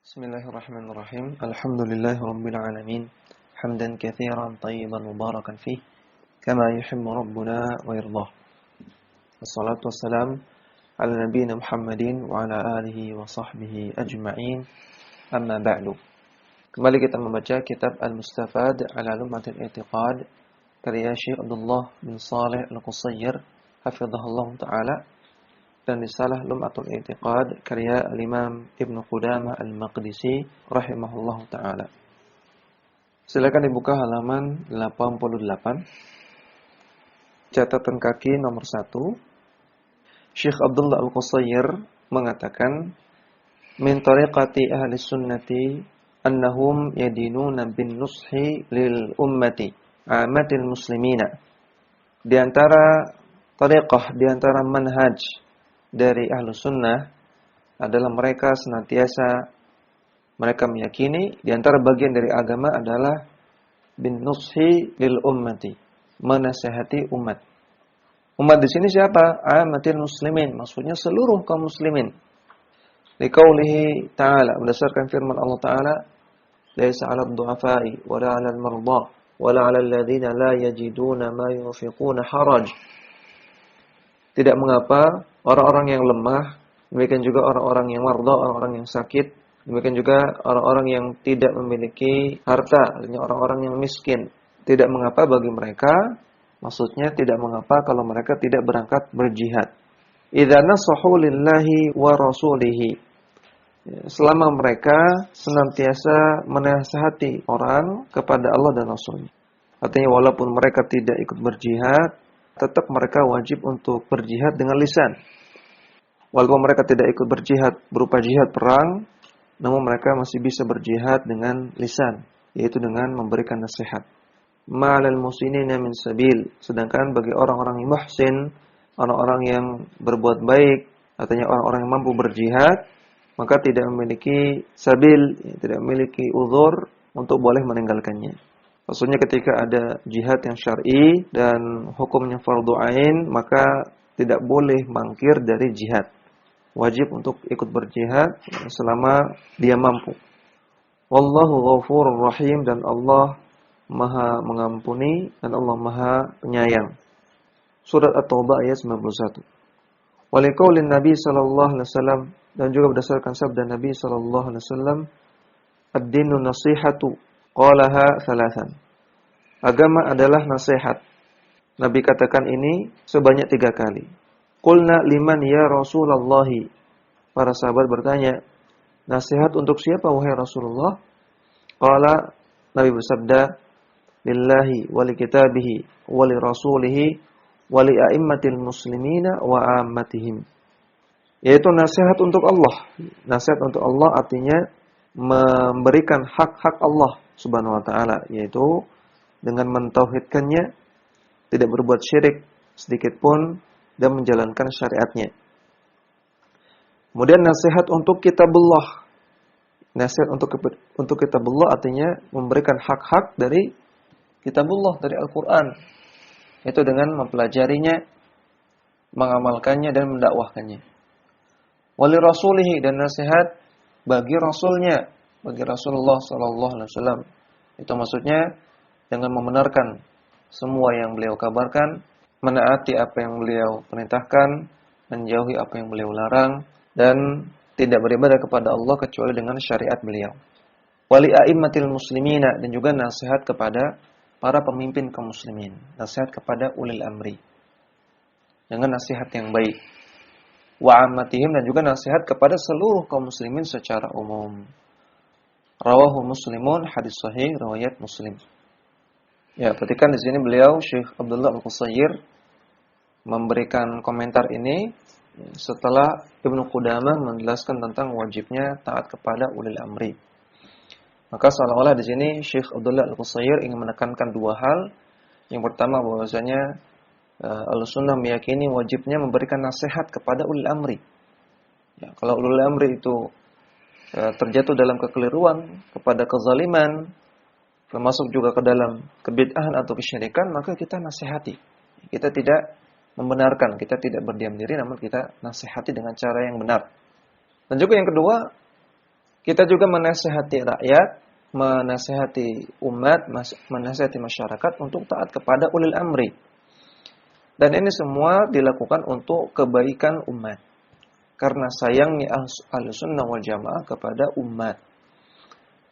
Bismillahirrahmanirrahim. Alhamdulillahirabbil alamin. Hamdan katsiran tayyiban mubarakan fih, kama yuhibbu rabbuna wa yardah. Wassalatu wassalam ala nabiyyina Muhammadin wa ala alihi wa sahbihi ajma'in. Amma ba'du. Kembali kita membaca kitab Al-Mustafad ala Lum'atil I'tiqad karya Syekh Abdullah bin Shalih Al-Qushayr hafizahullah taala, dan risalah Lum'atul I'tiqad karya Al-Imam Ibnu Qudamah Al-Maqdisi rahimahullahu taala. Silakan dibuka halaman 88. Catatan kaki nomor 1. Syekh Abdullah Al-Qushayr mengatakan, min tariqati ahli sunnati annahum yadinuna bin nushi lil ummati amatil muslimina. Di antara tariqah, di antara manhaj dari ahlu sunnah adalah mereka senantiasa mereka meyakini di antara bagian dari agama adalah bin nushi lil ummati, menasihati umat. Umat di sini siapa? Amatil muslimin, maksudnya seluruh kaum muslimin. Liqaulihi ta'ala, berdasarkan firman Allah taala, laisa 'alal du'afai wa la 'alal marḍā wa la 'alal ladzina la yajiduna ma yunfiquna haraj. Tidak mengapa orang-orang yang lemah, demikian juga orang-orang yang marḍā, orang-orang yang sakit, demikian juga orang-orang yang tidak memiliki harta, artinya orang-orang yang miskin. Tidak mengapa bagi mereka, maksudnya tidak mengapa kalau mereka tidak berangkat berjihad. Idza nasahu lillahi wa rasulihi. Selama mereka senantiasa menasihati orang kepada Allah dan Rasulnya. Artinya walaupun mereka tidak ikut berjihad, tetap mereka wajib untuk berjihad dengan lisan. Walaupun mereka tidak ikut berjihad berupa jihad perang, namun mereka masih bisa berjihad dengan lisan, yaitu dengan memberikan nasihat. Ma'alal musinina min sabil. Sedangkan bagi orang-orang yang muhsin, orang-orang yang berbuat baik, artinya orang-orang yang mampu berjihad, maka tidak memiliki sabil, tidak memiliki uzur untuk boleh meninggalkannya. Maksudnya ketika ada jihad yang syar'i dan hukumnya fardhu ain, maka tidak boleh mangkir dari jihad. Wajib untuk ikut berjihad selama dia mampu. Wallahu ghafurur rahim, dan Allah Maha mengampuni dan Allah Maha penyayang. Surat At-Taubah ayat 91. Waliqaulin Nabi sallallahu alaihi wasallam, dan juga berdasarkan sabda Nabi sallallahu alaihi wasallam, ad-dinu nasihatu qalaha thalathan. Agama adalah nasihat. Nabi katakan ini sebanyak 3 kali. Qulna liman ya Rasulullah. Para sahabat bertanya, nasihat untuk siapa wahai Rasulullah? Qala, Nabi bersabda, lillahi wa li kitabihi wa li rasulihi wa li a'immatil muslimina wa ammatihim. Yaitu nasihat untuk Allah. Nasihat untuk Allah artinya memberikan hak-hak Allah Subhanahu wa taala, yaitu dengan mentauhidkannya, tidak berbuat syirik sedikit pun, dan menjalankan syariatnya. Kemudian nasihat untuk kitabullah. Nasihat untuk kitabullah artinya memberikan hak-hak dari kitabullah, dari Al-Quran. Itu dengan mempelajarinya, mengamalkannya, dan mendakwahkannya. Wali rasulihi, dan nasihat bagi rasulnya, bagi Rasulullah sallallahu alaihi wasallam. Itu maksudnya dengan membenarkan semua yang beliau kabarkan, menaati apa yang beliau perintahkan, menjauhi apa yang beliau larang, dan tidak beribadah kepada Allah kecuali dengan syariat beliau. Wali a'immatil muslimina, dan juga nasihat kepada para pemimpin kaum muslimin, nasihat kepada ulil amri dengan nasihat yang baik. Wa ammatihim, dan juga nasihat kepada seluruh kaum muslimin secara umum. Rawahu Muslimun, hadis sahih riwayat Muslim. Ya, perhatikan di sini beliau Syekh Abdullah Al-Qushayr memberikan komentar ini setelah Ibnu Qudamah menjelaskan tentang wajibnya taat kepada ulil amri. Maka seolah-olah di sini Syekh Abdullah Al-Qushayr ingin menekankan 2 hal. Yang pertama bahwasanya Ahlussunnah meyakini wajibnya memberikan nasihat kepada ulil amri. Ya, kalau ulil amri itu terjatuh dalam kekeliruan, kepada kezaliman, termasuk juga ke dalam kebid'ahan atau kesyirikan, maka kita nasihati. Kita tidak membenarkan, kita tidak berdiam diri, namun kita nasihati dengan cara yang benar. Dan juga yang kedua, Kita juga menasihati rakyat, menasihati umat, menasihati masyarakat untuk taat kepada ulil amri. Dan ini semua dilakukan untuk kebaikan umat. Karena sayangnya Ahlussunnah wal Jamaah kepada umat.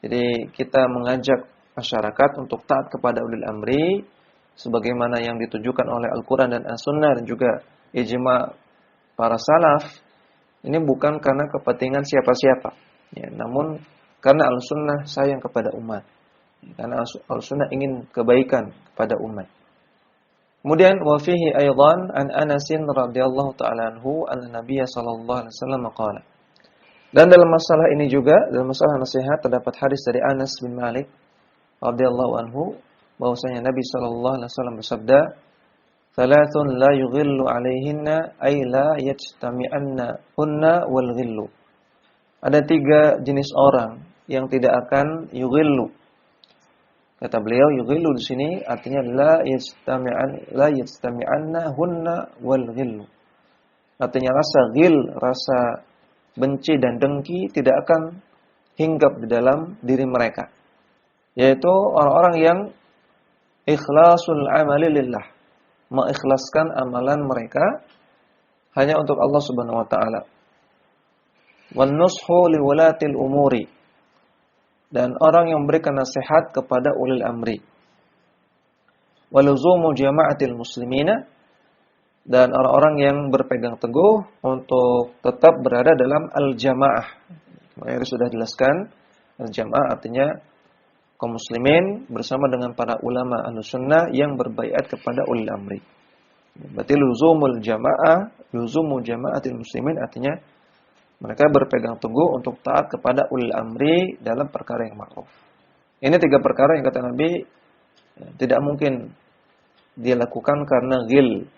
Jadi kita mengajak masyarakat untuk taat kepada ulil amri sebagaimana yang ditujukan oleh Al-Qur'an dan As-Sunnah dan juga ijma' para salaf. Ini bukan karena kepentingan siapa-siapa, ya, namun karena Ahlussunnah sayang kepada umat. Karena Ahlussunnah ingin kebaikan kepada umat. Kemudian wa fihi aidan an Anas radhiyallahu ta'ala anhu anna Nabiy sallallahu alaihi wasallam qala. Dan dalam masalah ini juga, dalam masalah nasihat terdapat hadis dari Anas bin Malik radhiyallahu anhu bahwasanya Nabi sallallahu alaihi wasallam bersabda, "Thalathun la yughillu 'alaihinna ay la yajtami'anna hunna wal ghillu." Ada 3 jenis orang yang tidak akan yughillu. Kata beliau, yughillu di sini artinya la yajtami'anna hunna wal ghillu. Artinya rasa ghil, rasa benci dan dengki tidak akan hinggap di dalam diri mereka. Yaitu orang-orang yang ikhlasul amali lillah, mengikhlaskan amalan mereka hanya untuk Allah Subhanahu wa taala. Wan nushu liwalatil umuri, dan orang yang memberikan nasihat kepada ulil amri. Waluzumu jama'atil muslimina, dan orang-orang yang berpegang teguh untuk tetap berada dalam al-jamaah. Kemarin sudah jelaskan, al-jamaah artinya kaum muslimin bersama dengan para ulama Ahlussunnah yang berbaiat kepada ulil amri. Berarti luzumul jamaah, luzumu jama'atil muslimin artinya mereka berpegang teguh untuk taat kepada ulil amri dalam perkara yang ma'ruf. Ini 3 perkara yang kata Nabi tidak mungkin dia lakukan karena ghil,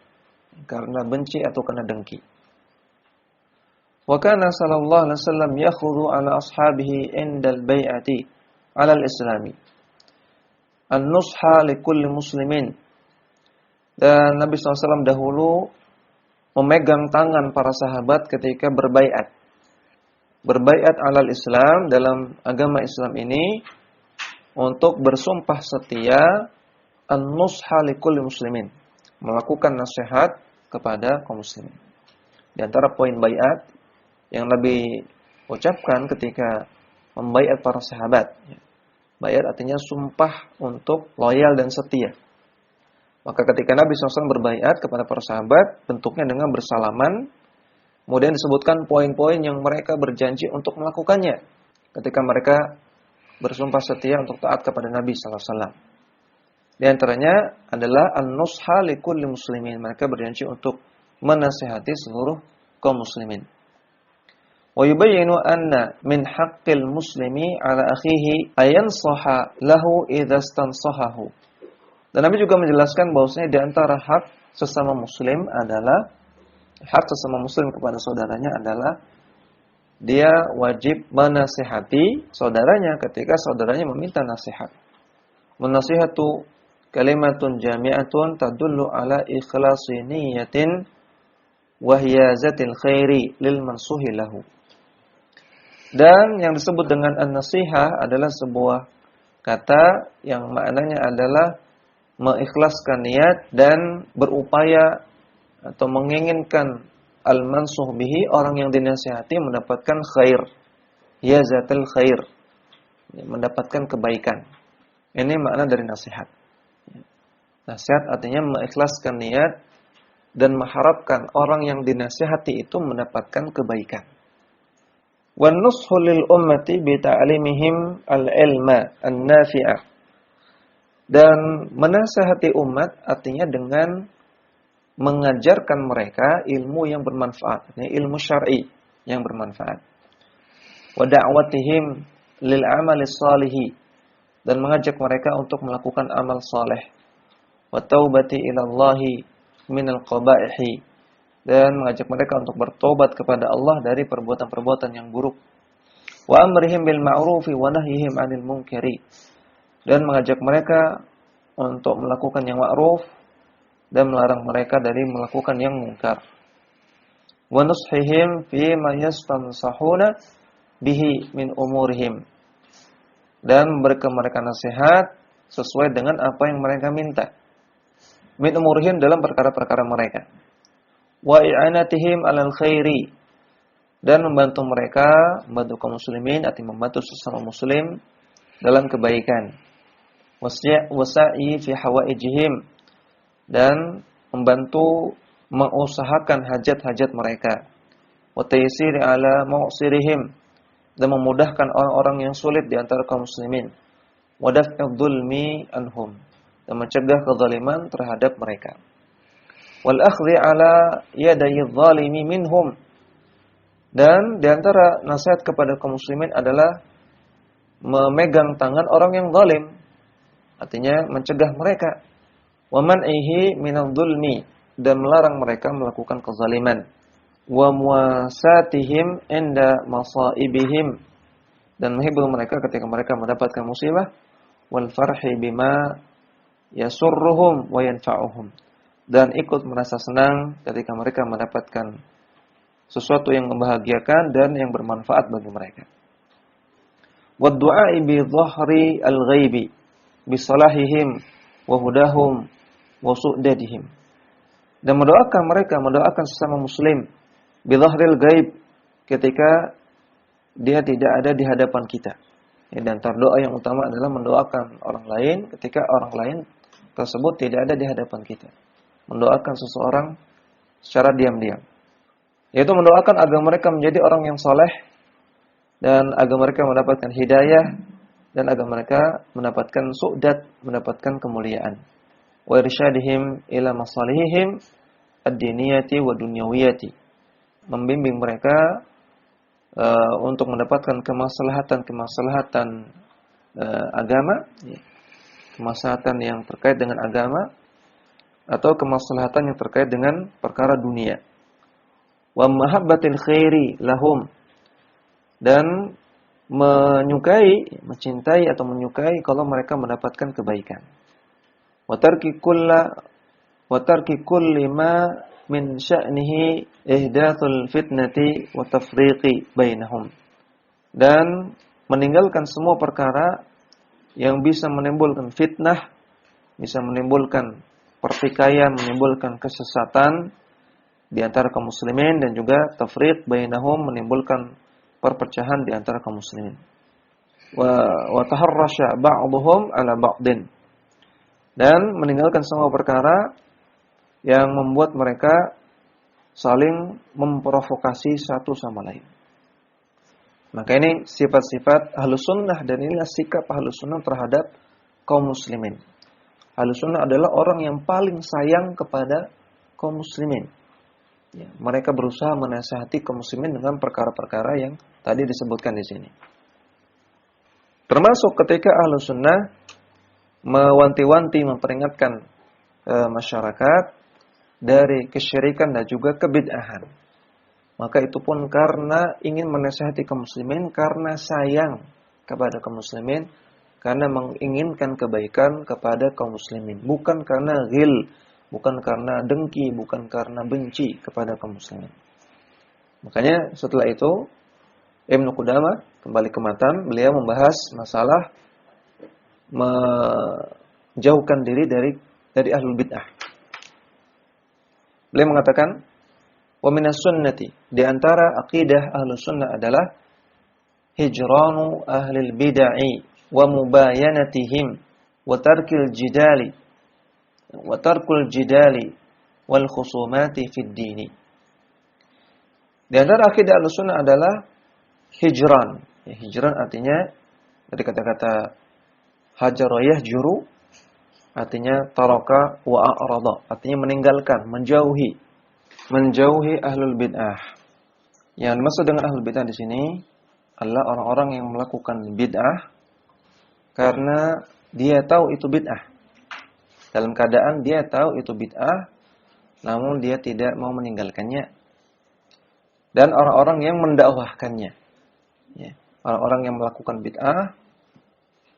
karena benci atau karena dengki. Wa kana sallallahu alaihi wasallam yakhudhu ala ashabihi indal bai'ati ala al-islami an-nusha likulli muslimin. Dan Nabi SAW dahulu memegang tangan para sahabat ketika berbaiat. Berbaiat alal Islam, dalam agama Islam ini, untuk bersumpah setia an-nusha likulli muslimin, melakukan nasihat kepada kaum muslimin. Di antara poin baiat yang Nabi ucapkan ketika membaiat para sahabat, baiat artinya sumpah untuk loyal dan setia. Maka ketika Nabi SAW berbaiat kepada para sahabat, bentuknya dengan bersalaman. Kemudian disebutkan poin-poin yang mereka berjanji untuk melakukannya ketika mereka bersumpah setia untuk taat kepada Nabi SAW. Di antaranya adalah an-nusha likulli muslimin. Mereka berjanji untuk menasihati seluruh kaum muslimin. Wa yubayyinu anna min haqqil muslimi ala akhihi ayansaha lahu idza stansahahu. Dan Nabi juga menjelaskan bahwasanya di antara hak sesama muslim adalah hak sesama muslim kepada saudaranya adalah dia wajib menasihati saudaranya ketika saudaranya meminta nasihat. Menasihatu kalimatun jami'atun tadullu ala ikhlasi niyatin wa hiyazatil khairi lil mansuhi lahu. Dan yang disebut dengan an-nasihah adalah sebuah kata yang maknanya adalah mengikhlaskan niat dan berupaya atau menginginkan al-mansuh bihi, orang yang dinasihati mendapatkan khair, hiyazatil khair, mendapatkan kebaikan. Ini makna dari nasihat. Nasihat artinya mengikhlaskan niat dan mengharapkan orang yang dinasihati itu mendapatkan kebaikan. Wan nushu lil ummati bi ta'limihim al-ilma an-nafi'ah. Dan menasihati umat artinya dengan mengajarkan mereka ilmu yang bermanfaat, ilmu syar'i yang bermanfaat. Wa da'watihim lil amali shalihi, dan mengajak mereka untuk melakukan amal saleh. Wa taubati ila Allahi minal qabaihi, dan mengajak mereka untuk bertobat kepada Allah dari perbuatan-perbuatan yang buruk. Wa amrihim bil ma'rufi wa nahyihim 'anil munkari, dan mengajak mereka untuk melakukan yang ma'ruf dan melarang mereka dari melakukan yang mungkar. Wa nushihim fi ma yastansahuna bihi min umurihim, dan memberikan mereka nasihat sesuai dengan apa yang mereka minta. Min umurihim dalam perkara-perkara mereka. Wa i'anatihim 'alal khairi, dan membantu mereka, membantu kaum muslimin, artinya membantu sesama muslim dalam kebaikan. Wasa'i fi hawaijihim, dan membantu mengusahakan hajat-hajat mereka. Wa taysiri 'ala mu'sirihim, dan memudahkan orang-orang yang sulit di antara kaum muslimin. Wa daf'idh dzulmi anhum, dan mencegah kezaliman terhadap mereka. Wal akhdhi 'ala yadayi dzalimi minhum, dan di antara nasihat kepada kaum muslimin adalah memegang tangan orang yang zalim, artinya mencegah mereka. Wa man'ihi minadh dzulmi, dan melarang mereka melakukan kezaliman. Wa muwasatihim inda masaibihim, dan menghibur mereka ketika mereka mendapatkan musibah. Wal farhi bima yasurruhum wa yanfa'uhum, dan ikut merasa senang ketika mereka mendapatkan sesuatu yang membahagiakan dan yang bermanfaat bagi mereka. Wa du'a'i bi dhahri al-ghaibi bi salahihim wa hudahum wa su'dadihim, dan mendoakan mereka, mendoakan sesama muslim bi dhahril ghaib, ketika dia tidak ada di hadapan kita. Dan doa yang utama adalah mendoakan orang lain ketika orang lain tersebut tidak ada di hadapan kita. Mendoakan seseorang secara diam-diam, yaitu mendoakan agar mereka menjadi orang yang soleh, dan agar mereka mendapatkan hidayah, dan agar mereka mendapatkan su'dad, mendapatkan kemuliaan. Wa irsyadihim ila masalihihim ad-diniyati wa dunyawiyati, membimbing mereka untuk mendapatkan kemaslahatan agama, kemaslahatan yang terkait dengan agama, atau kemaslahatan yang terkait dengan perkara dunia. Wa mahabbatil khairi lahum, dan mencintai atau menyukai kalau mereka mendapatkan kebaikan. Wa tarki kulli ma min sya'nihi ihdathul fitnati wa tafriqi bainahum, dan meninggalkan semua perkara yang bisa menimbulkan fitnah, bisa menimbulkan pertikaian, menimbulkan kesesatan di antara kaum muslimin, dan juga tafriq bainahum, menimbulkan perpecahan di antara kaum muslimin. Wa taharrasha ba'dhum 'ala ba'din, dan meninggalkan semua perkara yang membuat mereka saling memprovokasi satu sama lain. Maka ini sifat-sifat Ahlus Sunnah, dan inilah sikap Ahlus Sunnah terhadap kaum muslimin. Ahlus Sunnah adalah orang yang paling sayang kepada kaum muslimin. Ya, mereka berusaha menasihati kaum muslimin dengan perkara-perkara yang tadi disebutkan di sini. Termasuk ketika Ahlus Sunnah mewanti-wanti, memperingatkan masyarakat dari kesyirikan dan juga kebid'ahan. Maka itu pun karena ingin menasihati kaum muslimin, karena sayang kepada kaum muslimin, karena menginginkan kebaikan kepada kaum muslimin, bukan karena ghil, bukan karena dengki, bukan karena benci kepada kaum muslimin. Makanya setelah itu Ibnu Qudamah kembali ke matan, beliau membahas masalah menjauhkan diri dari ahlul bid'ah. Beliau mengatakan, wa minas sunnati, di antara akidah ahlus sunnah adalah hijranu ahlil bid'ah wa mubayanatihim wa tarkul jidali wal khusumati fid dini. Di antara akidah ahlus sunnah adalah hijran. Ya, hijran artinya dari kata-kata hajara yahjuru, artinya taraka wa a'rada, artinya meninggalkan, menjauhi ahlul bid'ah. Yang dimaksud dengan ahlul bid'ah di sini adalah orang-orang yang melakukan bid'ah karena dia tahu itu bid'ah. Dalam keadaan dia tahu itu bid'ah, namun dia tidak mau meninggalkannya. Dan orang-orang yang mendakwahkannya. Ya, orang-orang yang melakukan bid'ah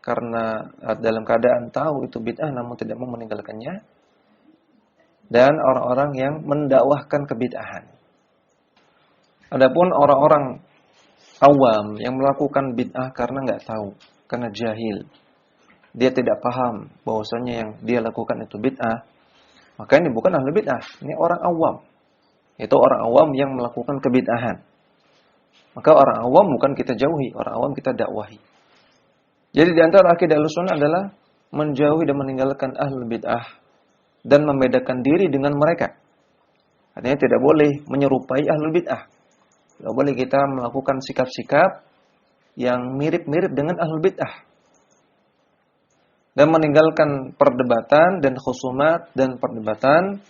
karena dalam keadaan tahu itu bid'ah namun tidak mau meninggalkannya, dan orang-orang yang mendakwahkan kebid'ahan. Adapun orang-orang awam yang melakukan bid'ah karena nggak tahu, karena jahil, dia tidak paham bahwasanya yang dia lakukan itu bid'ah, maka ini bukan ahli bid'ah, ini orang awam. Itu orang awam yang melakukan kebid'ahan. Maka orang awam bukan kita jauhi, orang awam kita dakwahi. Jadi di antara akidah Ahlussunnah adalah menjauhi dan meninggalkan ahli bid'ah dan membedakan diri dengan mereka. Artinya tidak boleh menyerupai ahli bid'ah. Tidak boleh kita melakukan sikap-sikap yang mirip-mirip dengan ahli bid'ah. Dan meninggalkan perdebatan dan khusumat dan perdebatan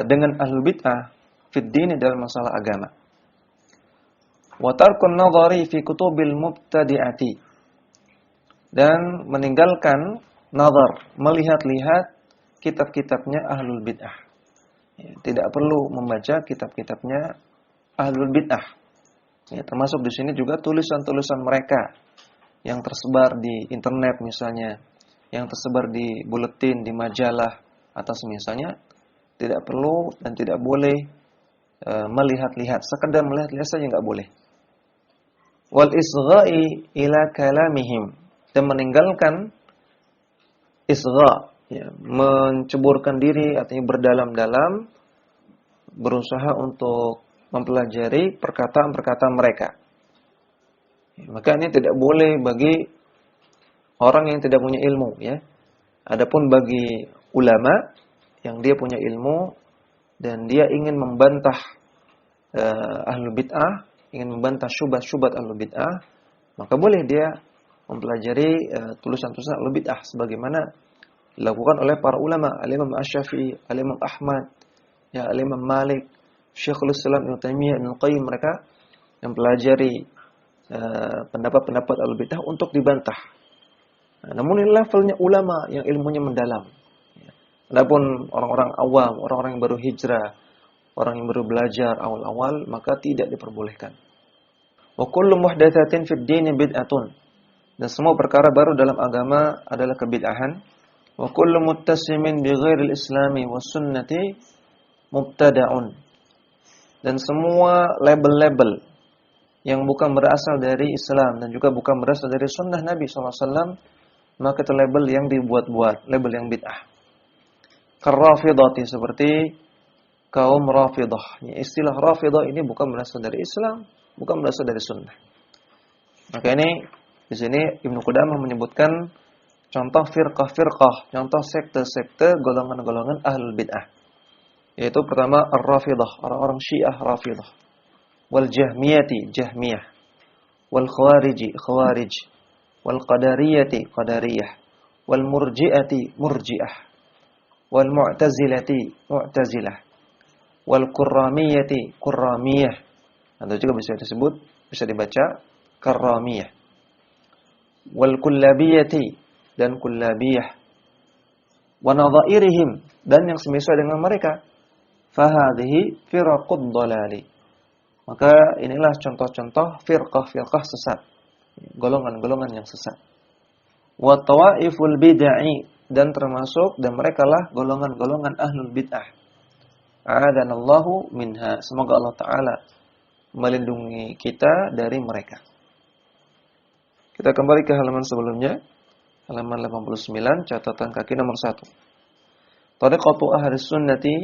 dengan ahli bid'ah fid din dalam masalah agama. Wa tarkun nadhari fi kutubil mubtadi'ati. Dan meninggalkan nazar, melihat-lihat kitab-kitabnya ahlul bid'ah. Ya, tidak perlu membaca kitab-kitabnya ahlul bid'ah. Ya, termasuk di sini juga tulisan-tulisan mereka yang tersebar di internet misalnya, yang tersebar di buletin, di majalah atau semisalnya, tidak perlu dan tidak boleh melihat-lihat. Sekedar melihat-lihat saja nggak boleh. Wal isgha'i ila kalamihim. Dan meninggalkan isgha, ya, menceburkan diri, artinya berdalam-dalam, berusaha untuk mempelajari perkataan-perkataan mereka. Ya, maka ini tidak boleh bagi orang yang tidak punya ilmu, ya. Adapun bagi ulama yang dia punya ilmu dan dia ingin membantah ahlul bid'ah, ingin membantah syubhat-syubhat ahlul bid'ah, maka boleh dia mempelajari tulisan-tulisan ahlul bid'ah sebagaimana dilakukan oleh para ulama, Al-Imam Asy-Syafi'i, Al-Imam Ahmad, ya, Al-Imam Malik, Syekhul Islam Ibnu Taimiyah, Ibnu Qayyim, mereka yang pelajari pendapat-pendapat ahlul bid'ah untuk dibantah. Nah, namun ini levelnya ulama yang ilmunya mendalam. Adapun orang-orang awam, orang-orang yang baru hijrah, orang yang baru belajar awal-awal, maka tidak diperbolehkan. Wa kullu muhdatsatin fid din bid'atun. Dan semua perkara baru dalam agama adalah kebid'ahan. Wa kullu muttasimin bi ghairil islami was sunnati mubtada'un. Dan semua label-label yang bukan berasal dari Islam dan juga bukan berasal dari sunnah Nabi SAW, maka itu label yang dibuat-buat, label yang bid'ah. Karrafidhati, seperti kaum Rafidah. Ya, istilah Rafidah ini bukan berasal dari Islam, bukan berasal dari sunnah. Maka ini di sini Ibnu Qudamah menyebutkan contoh firqah-firqah, contoh sekte-sekte, golongan-golongan ahlul bid'ah. Yaitu pertama Ar-Rafidah, orang-orang Syiah Rafidah. Wal Jahmiyati, Jahmiyah. Wal Khawariji, Khawarij. Wal Qadariyati, Qadariyah. Wal Murji'ati, Murji'ah. Wal Mu'tazilati, Mu'tazilah. Wal Qurramiyati, Qurramiyah. Atau juga bisa disebut, bisa dibaca Karramiyah. Wal kullabiyati, dan kullabiyah, wa nadhairihim, dan yang semisal dengan mereka. Fahadhihi firaqud dhalali. Maka inilah contoh-contoh firqah-firqah sesat, golongan-golongan yang sesat. Wa tawaiful bid'ah, dan termasuk dan merekalah golongan-golongan ahlul bid'ah. A'adanallahu minha. Semoga Allah Ta'ala melindungi kita dari mereka. Kita kembali ke halaman sebelumnya, halaman 89, catatan kaki nomor 1. Tariqatu ahli sunnati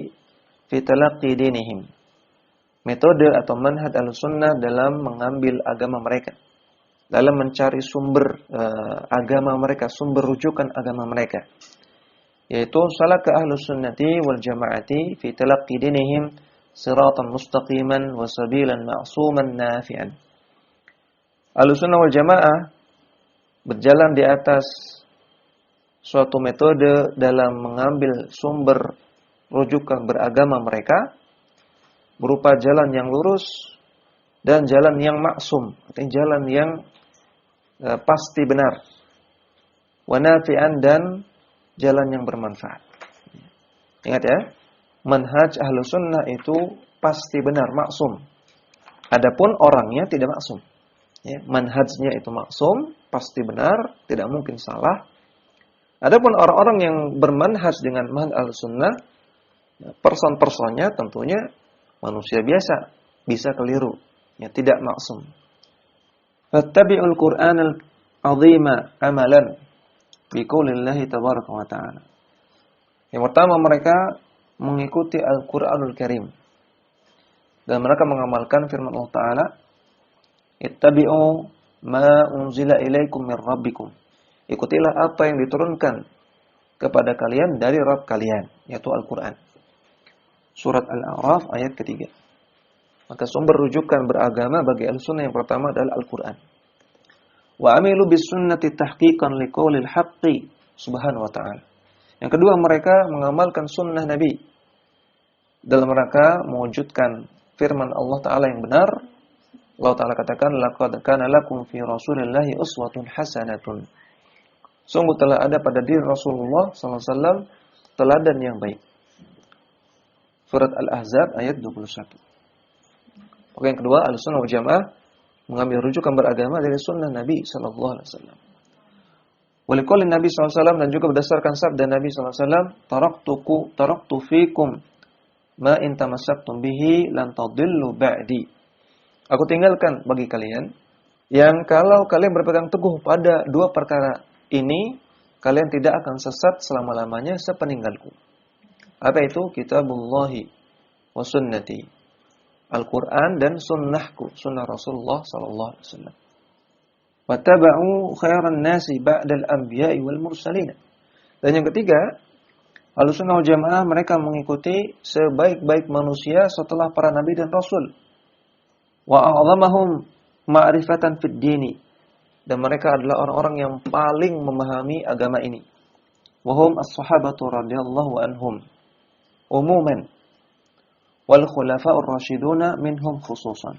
fi talaqqi dinihim. Metode atau manhaj Ahlussunnah dalam mengambil agama mereka, dalam mencari sumber agama mereka, sumber rujukan agama mereka. Yaitu salaka Ahlussunnati wal jamaati fi talaqqi dinihim siratan mustaqiman wa sabilan ma'suman nafi'an. Ahlussunnah wal jamaah berjalan di atas suatu metode dalam mengambil sumber rujukan beragama mereka, berupa jalan yang lurus dan jalan yang maksum, artinya jalan yang pasti benar, wa nafi'an, dan jalan yang bermanfaat. Ingat ya, manhaj Ahlussunnah itu pasti benar, maksum. Adapun orangnya tidak maksum. Ya, manhajnya itu maksum, pasti benar, tidak mungkin salah. Adapun orang-orang yang bermanhaj dengan manhaj Ahlussunnah, person-personnya tentunya manusia biasa, bisa keliru, ya, tidak maksum. Fattabi'ul Qur'anal 'azima amalan biqaulillahi tabaraka wa ta'ala. Yang pertama, mereka mengikuti Al-Qur'anul Karim dan mereka mengamalkan firman Allah Ta'ala, ittabi'u ma unzila ilaikum min rabbikum. Ikutilah apa yang diturunkan kepada kalian dari Rabb kalian, yaitu Al-Qur'an. Surat Al-A'raf ayat ketiga. Maka sumber rujukan beragama bagi Ahlussunnah yang pertama adalah Al-Qur'an. Wa amilu bis sunnati tahqiqan liqaulil haqqi subhanahu wa ta'ala. Yang kedua, mereka mengamalkan sunnah Nabi dalam rangka mewujudkan firman Allah Ta'ala yang benar. Allah Ta'ala katakan, laqad kana lakum fi rasulillahi uswatun hasanatun. Sungguh telah ada pada diri Rasulullah SAW teladan yang baik. Surat Al-Ahzab ayat 21. Oke, yang kedua, Ahlussunnah wal Jamaah mengambil rujukan beragama dari sunnah Nabi sallallahu alaihi wasallam. Waliqaulin Nabi sallallahu alaihi wasallam, dan juga berdasarkan sabda Nabi sallallahu alaihi wasallam, taraktu fikum ma in tamassaktum bihi lan tadillu ba'di. Aku tinggalkan bagi kalian yang kalau kalian berpegang teguh pada dua perkara ini, kalian tidak akan sesat selama-lamanya sepeninggalku. Apa itu? Kitabullahi wa sunnati. Al-Quran dan sunnahku, sunnah Rasulullah sallallahu alaihi wasallam. Wattaba'u khairan nasi ba'dal anbiya'i wal mursalin. Dan yang ketiga, Ahlussunnah wal Jamaah mereka mengikuti sebaik-baik manusia setelah para nabi dan rasul. Wa a'zamahum ma'rifatan fid dini. Dan mereka adalah orang-orang yang paling memahami agama ini. Wa hum as-sahabatu radhiyallahu anhum umuman. Wal khulafa'ur rasyiduna minhum khususan.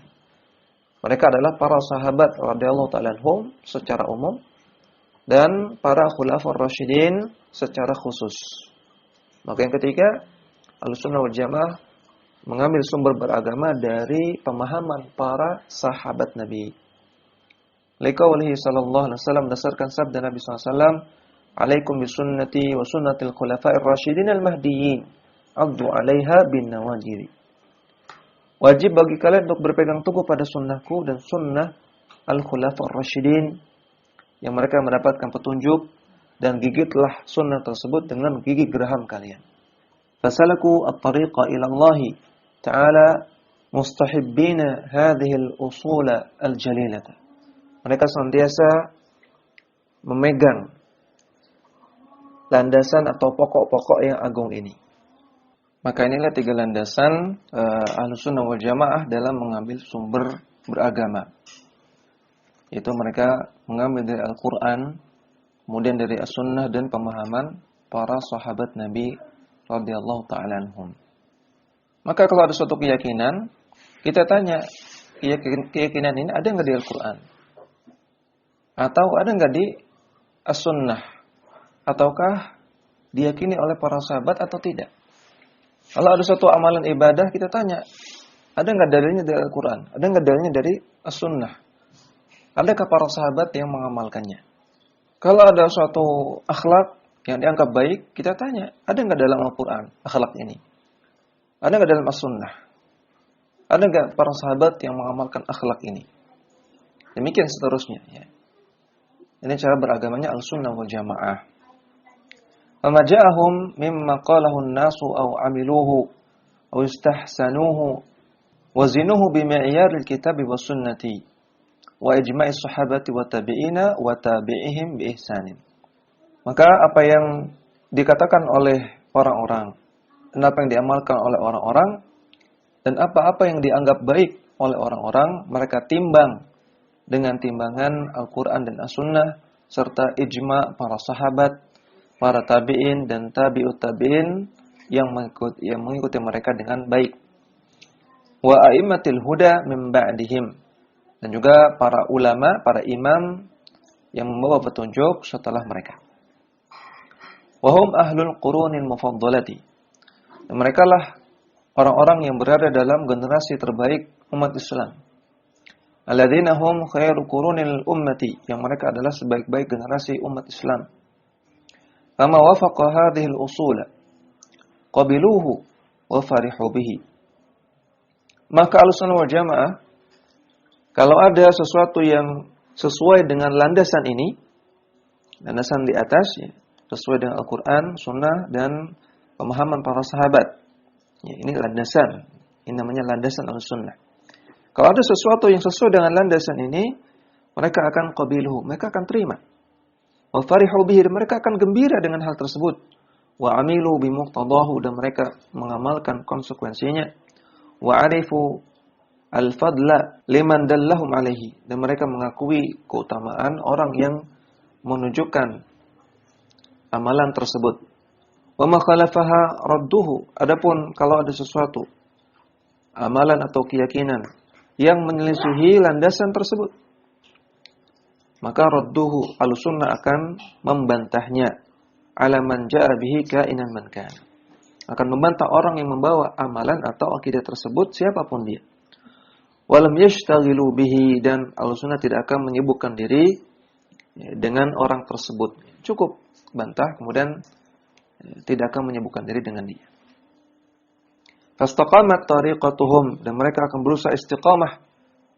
Mereka adalah para sahabat radhiyallahu ta'ala anhum secara umum dan para khulafa'ur rasyidin secara khusus. Maka yang ketiga, Ahlussunnah wal Jamaah mengambil sumber beragama dari pemahaman para sahabat Nabi. Liqaulihi sallallahu alaihi wasallam, berdasarkan sabda Nabi sallallahu alaihi wasallam, "Alaikum bisunnati wa sunnatil khulafa'ir rasyidin al-mahdiyyin." Abdu 'alaiha bin nawajiri. Wajib bagi kalian untuk berpegang teguh pada sunnahku dan sunnah al-khulafa'ur rasyidin yang mereka mendapatkan petunjuk, dan gigitlah sunnah tersebut dengan gigi geraham kalian. Fasalaku at-tariqa ila Allah Ta'ala mustahibbina hadhihi al-usula al-jalilata. Mereka senantiasa memegang landasan atau pokok-pokok yang agung ini. Maka inilah tiga landasan Ahlussunnah wal Jamaah dalam mengambil sumber beragama. Yaitu mereka mengambil dari Al-Quran, kemudian dari As-Sunnah dan pemahaman para sahabat Nabi radhiyallahu ta'ala anhum. Maka kalau ada suatu keyakinan, kita tanya, keyakinan ini ada nggak di Al-Quran? Atau ada nggak di As-Sunnah? Ataukah diyakini oleh para sahabat atau tidak? Kalau ada suatu amalan ibadah, kita tanya, ada nggak dalilnya dari Al-Quran? Ada nggak dalilnya dari As-Sunnah? Adakah para sahabat yang mengamalkannya? Kalau ada suatu akhlak yang dianggap baik, kita tanya, ada nggak dalam Al-Quran akhlak ini? Ada nggak dalam As-Sunnah? Ada nggak para sahabat yang mengamalkan akhlak ini? Demikian seterusnya. Ya. Ini cara beragamanya Ahlussunnah wal Jamaah. فَمَا جَاءَهُمْ مِمَّا قَالَهُ النَّاسُ أَوْ عَمِلُوهُ أَوْ اسْتَحْسَنُوهُ وَزِنُوهُ بِمِعْيَارِ الْكِتَابِ وَالسُّنَّةِ وَإِجْمَاعِ الصَّحَابَةِ وَالتَّابِعِينَ وَتَابِعِهِمْ بِإِحْسَانٍ. Maka apa yang dikatakan oleh orang-orang, dan apa yang diamalkan oleh orang-orang, dan apa-apa yang dianggap baik oleh orang-orang, mereka timbang dengan timbangan Al-Quran dan As-Sunnah, serta ijma' para sahabat, para tabi'in dan tabi'ut tabi'in yang mengikuti mereka dengan baik. Wa a'immatil huda min ba'dihim. Dan juga para ulama, para imam yang membawa petunjuk setelah mereka. Wa hum ahlul qurunil mufaddalati. Dan mereka lah orang-orang yang berada dalam generasi terbaik umat Islam. Alladzina hum khairu qurunil ummati. Yang mereka adalah sebaik-baik generasi umat Islam. Kama wafaqa hadhihi al-usula qabiluhu wa farihu bihi. Maka Ahlussunnah wal Jamaah, kalau ada sesuatu yang sesuai dengan landasan ini, landasan di atas ya, sesuai dengan Al-Qur'an, Sunnah dan pemahaman para sahabat. Ya, ini landasan. Ini namanya landasan Ahlussunnah. Kalau ada sesuatu yang sesuai dengan landasan ini, mereka akan qabiluhu, mereka akan terima. Wa farihu bihi, mereka akan gembira dengan hal tersebut. Wa amilu bimuqtadahu, dan mereka mengamalkan konsekuensinya. Wa arifu al-fadla liman dallahum alaihi, dan mereka mengakui keutamaan orang yang menunjukkan amalan tersebut. Wa ma khalafaha radduhu, adapun kalau ada sesuatu amalan atau keyakinan yang menyelisihi landasan tersebut, maka radduhu, Ahlussunnah akan membantahnya. Ala man jaa bihi kainan man kana, akan membantah orang yang membawa amalan atau akidah tersebut siapapun dia. Walam yashtaghilu bihi, dan Ahlussunnah tidak akan menyibukkan diri dengan orang tersebut. Cukup bantah, kemudian tidak akan menyibukkan diri dengan dia. Fastaqamat tariqatuhum, dan mereka akan berusaha istiqamah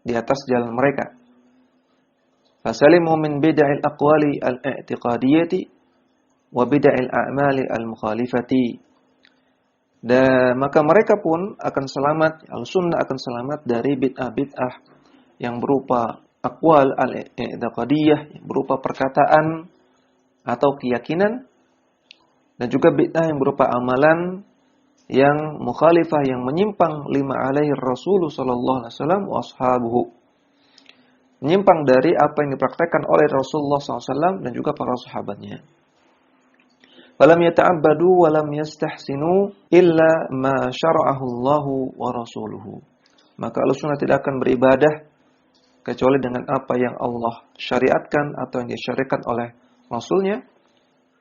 di atas jalan mereka. Fasalimu min bid'il aqwali al-i'tiqadiyyati wa bid'il a'mali al-mukhalifati. Dan maka mereka pun akan selamat, Ahlussunnah akan selamat dari bid'ah-bid'ah yang berupa aqwal al-i'tiqadiyyah, berupa perkataan atau keyakinan, dan juga bid'ah yang berupa amalan yang mukhalifah, yang menyimpang lima alaihi Rasulullah sallallahu alaihi wasallam wa ashabuhu, menyimpang dari apa yang dipraktekkan oleh Rasulullah SAW dan juga para sahabatnya. Walam yata'abbadu walam yastahsinu illa ma syara'ahu Allahu wa rasuluhu. Maka Ahlussunnah tidak akan beribadah kecuali dengan apa yang Allah syariatkan atau yang disyariatkan oleh Rasulnya.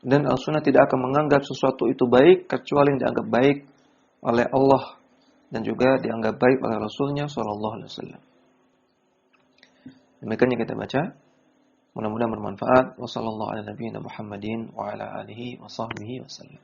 Dan Ahlussunnah tidak akan menganggap sesuatu itu baik kecuali yang dianggap baik oleh Allah dan juga dianggap baik oleh Rasulnya sallallahu alaihi wasallam. Demikian yang kita baca. Mudah-mudahan bermanfaat. Wassallallahu ala nabiyina Muhammadin wa ala alihi wa sahbihi wasallam.